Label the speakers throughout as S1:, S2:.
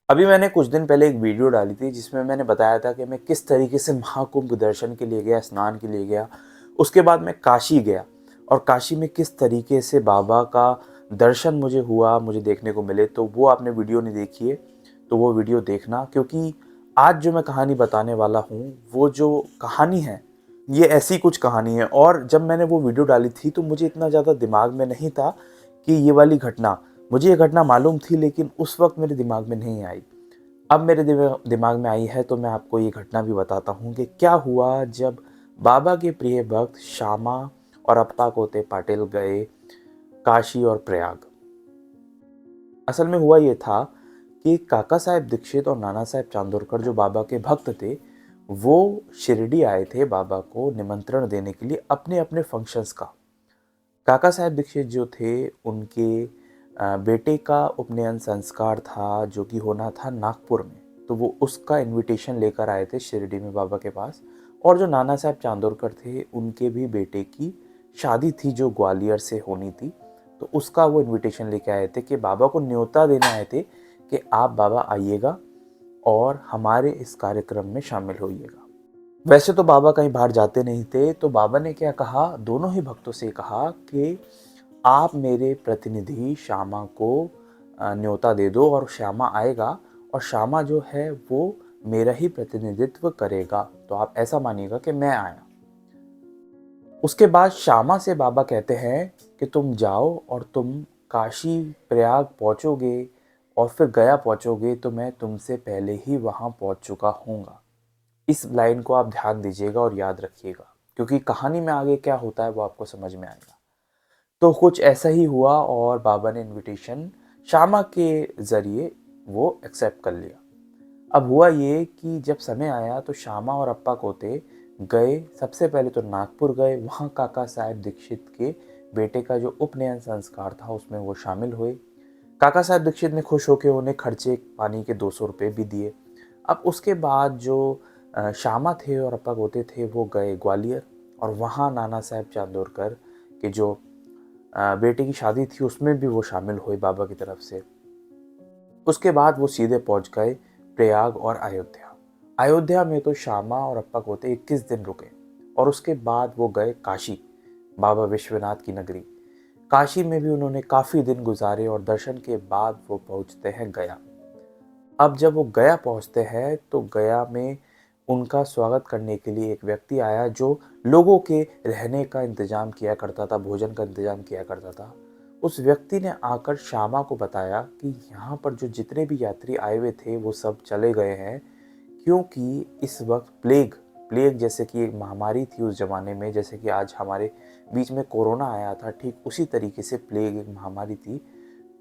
S1: अभी मैंने कुछ दिन पहले एक वीडियो डाली थी जिसमें मैंने बताया था कि मैं किस तरीके से महाकुंभ दर्शन के लिए गया, स्नान के लिए गया। उसके बाद मैं काशी गया और काशी में किस तरीके से बाबा का दर्शन मुझे हुआ, मुझे देखने को मिले। तो वो आपने वीडियो नहीं देखी है तो वो वीडियो देखना, क्योंकि आज जो मैं कहानी बताने वाला हूँ वो जो कहानी है ये ऐसी कुछ कहानी है। और जब मैंने वो वीडियो डाली थी तो मुझे इतना ज़्यादा दिमाग में नहीं था कि ये वाली घटना, मुझे ये घटना मालूम थी लेकिन उस वक्त मेरे दिमाग में नहीं आई। अब मेरे दिमाग में आई है तो मैं आपको ये घटना भी बताता हूँ कि क्या हुआ जब बाबा के प्रिय भक्त श्यामा और अप्पा कोते पाटिल गए काशी और प्रयाग। असल में हुआ ये था कि काका साहेब दीक्षित और नाना साहेब चांदोरकर जो बाबा के भक्त थे वो शिरडी आए थे बाबा को निमंत्रण देने के लिए अपने अपने फंक्शंस का। काका साहेब दीक्षित जो थे उनके बेटे का उपनयन संस्कार था जो कि होना था नागपुर में, तो वो उसका इनविटेशन लेकर आए थे शिरडी में बाबा के पास। और जो नाना साहब चांदोरकर थे उनके भी बेटे की शादी थी जो ग्वालियर से होनी थी, तो उसका वो इनविटेशन लेके आए थे कि बाबा को न्योता देने आए थे कि आप बाबा आइएगा और हमारे इस कार्यक्रम में शामिल होइएगा। वैसे तो बाबा कहीं बाहर जाते नहीं थे, तो बाबा ने क्या कहा, दोनों ही भक्तों से कहा कि आप मेरे प्रतिनिधि श्यामा को न्योता दे दो और श्यामा आएगा और श्यामा जो है वो मेरा ही प्रतिनिधित्व करेगा, तो आप ऐसा मानिएगा कि मैं आया। उसके बाद श्यामा से बाबा कहते हैं कि तुम जाओ और तुम काशी प्रयाग पहुंचोगे और फिर गया पहुंचोगे तो मैं तुमसे पहले ही वहां पहुंच चुका हूँगा। इस लाइन को आप ध्यान दीजिएगा और याद रखिएगा, क्योंकि कहानी में आगे क्या होता है वो आपको समझ में आएगा। तो कुछ ऐसा ही हुआ और बाबा ने इनविटेशन श्यामा के ज़रिए वो एक्सेप्ट कर लिया। अब हुआ ये कि जब समय आया तो श्यामा और अप्पा कोते गए, सबसे पहले तो नागपुर गए, वहाँ काका साहेब दीक्षित के बेटे का जो उपनयन संस्कार था उसमें वो शामिल हुए। काका साहेब दीक्षित ने खुश होकर उन्हें खर्चे पानी के 200 रुपये भी दिए। अब उसके बाद जो श्यामा थे और अप्पा गोते थे वो गए ग्वालियर और वहाँ नाना साहेब चांदोरकर के जो बेटे की शादी थी उसमें भी वो शामिल हुए बाबा की तरफ से। उसके बाद वो सीधे पहुंच गए प्रयाग और अयोध्या। अयोध्या में तो श्यामा और अप्पा गोते 21 दिन रुके और उसके बाद वो गए काशी, बाबा विश्वनाथ की नगरी। काशी में भी उन्होंने काफ़ी दिन गुजारे और दर्शन के बाद वो पहुंचते हैं गया। अब जब वो गया पहुंचते हैं तो गया में उनका स्वागत करने के लिए एक व्यक्ति आया जो लोगों के रहने का इंतजाम किया करता था, भोजन का इंतजाम किया करता था। उस व्यक्ति ने आकर श्यामा को बताया कि यहाँ पर जो जितने भी यात्री आए हुए थे वो सब चले गए हैं, क्योंकि इस वक्त प्लेग प्लेग जैसे कि एक महामारी थी उस ज़माने में, जैसे कि आज हमारे बीच में कोरोना आया था, ठीक उसी तरीके से प्लेग एक महामारी थी।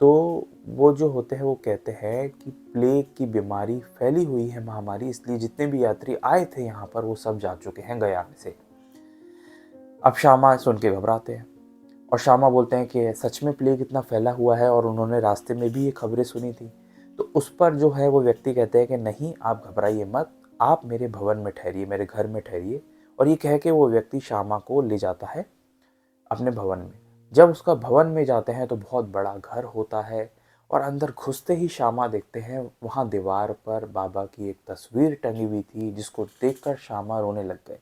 S1: तो वो जो होते हैं वो कहते हैं कि प्लेग की बीमारी फैली हुई है, महामारी, इसलिए जितने भी यात्री आए थे यहाँ पर वो सब जा चुके हैं गया में से। अब श्यामा सुन के घबराते हैं और श्यामा बोलते हैं कि सच में प्लेग इतना फैला हुआ है, और उन्होंने रास्ते में भी ये खबरें सुनी थी। तो उस पर जो है वो व्यक्ति कहते हैं कि नहीं, आप घबराइए मत, आप मेरे भवन में ठहरिए, मेरे घर में ठहरिए। और ये कह के वो व्यक्ति श्यामा को ले जाता है अपने भवन में। जब उसका भवन में जाते हैं तो बहुत बड़ा घर होता है और अंदर घुसते ही श्यामा देखते हैं वहाँ दीवार पर बाबा की एक तस्वीर टंगी हुई थी, जिसको देखकर श्यामा रोने लग गए,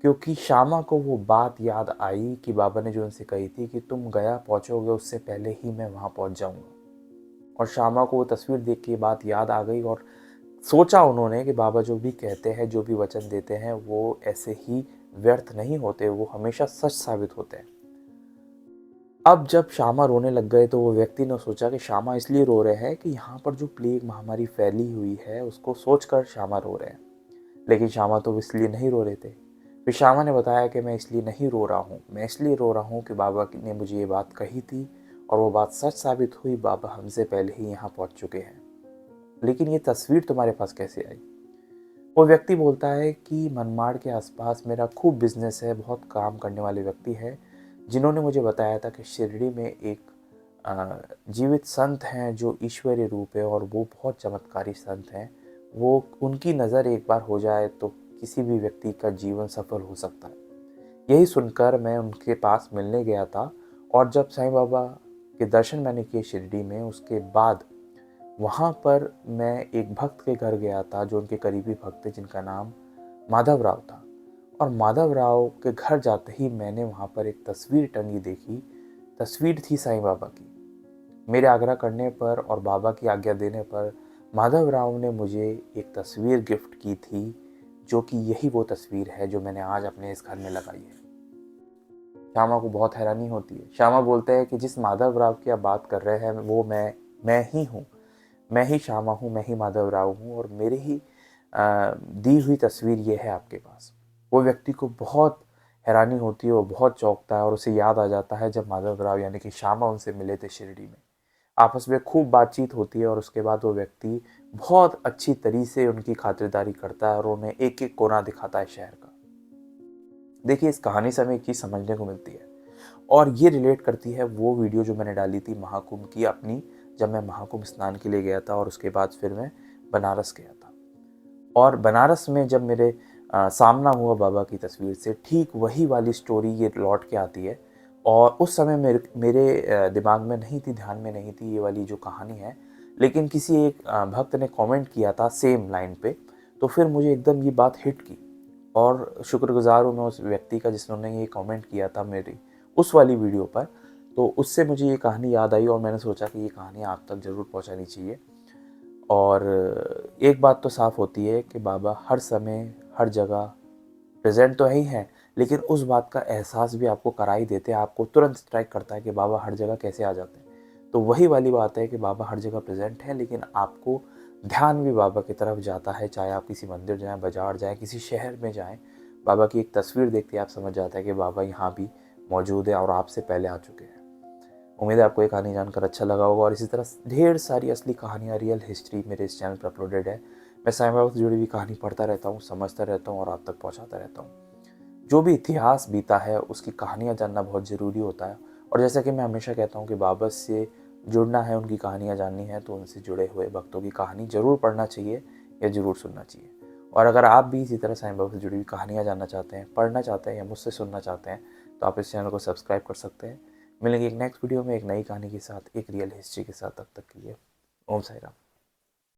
S1: क्योंकि श्यामा को वो बात याद आई कि बाबा ने जो उनसे कही थी कि तुम गया पहुँचोगे उससे पहले ही मैं वहाँ पहुँच जाऊँगा। और श्यामा को वो तस्वीर देख के बात याद आ गई और सोचा उन्होंने कि बाबा जो भी कहते हैं, जो भी वचन देते हैं, वो ऐसे ही व्यर्थ नहीं होते, वो हमेशा सच साबित होते हैं। अब जब श्यामा रोने लग गए तो वो व्यक्ति ने सोचा कि श्यामा इसलिए रो रहे हैं कि यहाँ पर जो प्लेग महामारी फैली हुई है उसको सोचकर श्यामा रो रहे हैं। लेकिन श्यामा तो इसलिए नहीं रो रहे थे। फिर श्यामा ने बताया कि मैं इसलिए नहीं रो रहा हूँ, मैं इसलिए रो रहा हूँ कि बाबा ने मुझे ये बात कही थी और वो बात सच साबित हुई, बाबा हमसे पहले ही यहाँ पहुँच चुके हैं। लेकिन ये तस्वीर तुम्हारे पास कैसे आई? वो व्यक्ति बोलता है कि मनमाड़ के आसपास मेरा खूब बिजनेस है, बहुत काम करने वाले व्यक्ति है जिन्होंने मुझे बताया था कि शिरडी में एक जीवित संत हैं जो ईश्वरीय रूप है और वो बहुत चमत्कारी संत हैं। वो उनकी नज़र एक बार हो जाए तो किसी भी व्यक्ति का जीवन सफल हो सकता है। यही सुनकर मैं उनके पास मिलने गया था और जब साईं बाबा के दर्शन मैंने किए शिरडी में, उसके बाद वहाँ पर मैं एक भक्त के घर गया था जो उनके करीबी भक्त थे, जिनका नाम माधव राव था। और माधव राव के घर जाते ही मैंने वहाँ पर एक तस्वीर टंगी देखी। तस्वीर थी साईं बाबा की। मेरे आग्रह करने पर और बाबा की आज्ञा देने पर माधव राव ने मुझे एक तस्वीर गिफ्ट की थी, जो कि यही वो तस्वीर है जो मैंने आज अपने इस घर में लगाई है। श्यामा को बहुत हैरानी होती है। श्यामा बोलते हैं कि जिस माधव राव की आप बात कर रहे हैं वो मैं ही हूँ, मैं ही श्यामा हूँ, मैं ही माधव राव हूँ, और मेरे ही दी हुई तस्वीर ये है आपके पास। वो व्यक्ति को बहुत हैरानी होती है, वो बहुत चौंकता है और उसे याद आ जाता है जब माधव राव यानी कि श्यामा उनसे मिले थे शिरडी में। आपस में खूब बातचीत होती है और उसके बाद वो व्यक्ति बहुत अच्छी तरीके से उनकी खातिरदारी करता है और उन्हें एक एक कोना दिखाता है शहर का। देखिए, इस कहानी से हमें एक चीज़ समझने को मिलती है और ये रिलेट करती है वो वीडियो जो मैंने डाली थी महाकुंभ की अपनी, जब मैं महाकुंभ स्नान के लिए गया था और उसके बाद फिर मैं बनारस गया था। और बनारस में जब मेरे सामना हुआ बाबा की तस्वीर से, ठीक वही वाली स्टोरी ये लौट के आती है। और उस समय मेरे दिमाग में नहीं थी, ध्यान में नहीं थी ये वाली जो कहानी है, लेकिन किसी एक भक्त ने कमेंट किया था सेम लाइन पे, तो फिर मुझे एकदम ये बात हिट की। और शुक्रगुजार हूँ मैं उस व्यक्ति का जिन्होंने ये कमेंट किया था मेरी उस वाली वीडियो पर। तो उससे मुझे ये कहानी याद आई और मैंने सोचा कि ये कहानी आप तक ज़रूर पहुँचानी चाहिए। और एक बात तो साफ़ होती है कि बाबा हर समय हर जगह प्रेजेंट तो है ही हैं, लेकिन उस बात का एहसास भी आपको करा ही देते हैं। आपको तुरंत स्ट्राइक करता है कि बाबा हर जगह कैसे आ जाते हैं। तो वही वाली बात है कि बाबा हर जगह प्रेजेंट है, लेकिन आपको ध्यान भी बाबा की तरफ जाता है। चाहे आप किसी मंदिर जाएं, बाजार जाएं, किसी शहर में जाएं, बाबा की एक तस्वीर देखते ही आप समझ जाते हैं कि बाबा यहाँ भी मौजूद है और आपसे पहले आ चुके हैं। उम्मीद है आपको ये कहानी जानकर अच्छा लगा होगा और इसी तरह ढेर सारी असली कहानियाँ, रियल हिस्ट्री मेरे इस चैनल पर अपलोडेड है। मैं साईं बाबा से जुड़ी हुई कहानी पढ़ता रहता हूँ, समझता रहता हूँ और आप तक पहुँचाता रहता हूँ। जो भी इतिहास बीता है उसकी कहानियाँ जानना बहुत ज़रूरी होता है। और जैसा कि मैं हमेशा कहता हूँ कि बाबा से जुड़ना है, उनकी कहानियाँ जाननी है, तो उनसे जुड़े हुए भक्तों की कहानी ज़रूर पढ़ना चाहिए या ज़रूर सुनना चाहिए। और अगर आप भी इसी तरह साईं बाबा से जुड़ी हुई कहानियाँ जानना चाहते हैं, पढ़ना चाहते हैं या मुझसे सुनना चाहते हैं, तो आप इस चैनल को सब्सक्राइब कर सकते हैं। मिलेंगे एक नेक्स्ट वीडियो में एक नई कहानी के साथ, एक रियल हिस्ट्री के साथ। तब तक के लिए ओम साई राम।